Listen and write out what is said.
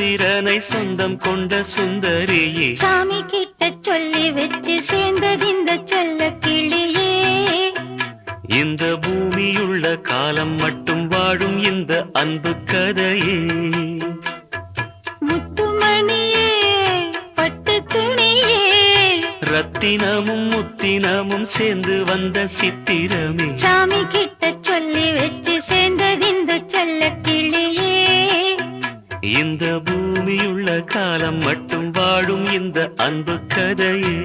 சந்திரனை சொந்தம் கொண்ட சுந்தரியே சாமி கிட்ட சொல்லி வச்சு சேர்ந்தது இந்த செல்ல கிளியே. இந்த பூமியுள்ள காலம் மட்டும் வாழும் இந்த அன்பு கதையே. முத்துமணியே பட்டு துணியே ரத்தினமும் முத்தினமும் சேர்ந்து வந்த சித்திரமே சாமி கிட்ட சொல்லி வச்சு சேர்ந்தது இந்த செல்ல கிளியே. இந்த பூமியுள்ள காலம் மட்டும் வாழும் இந்த அன்பு கதையே.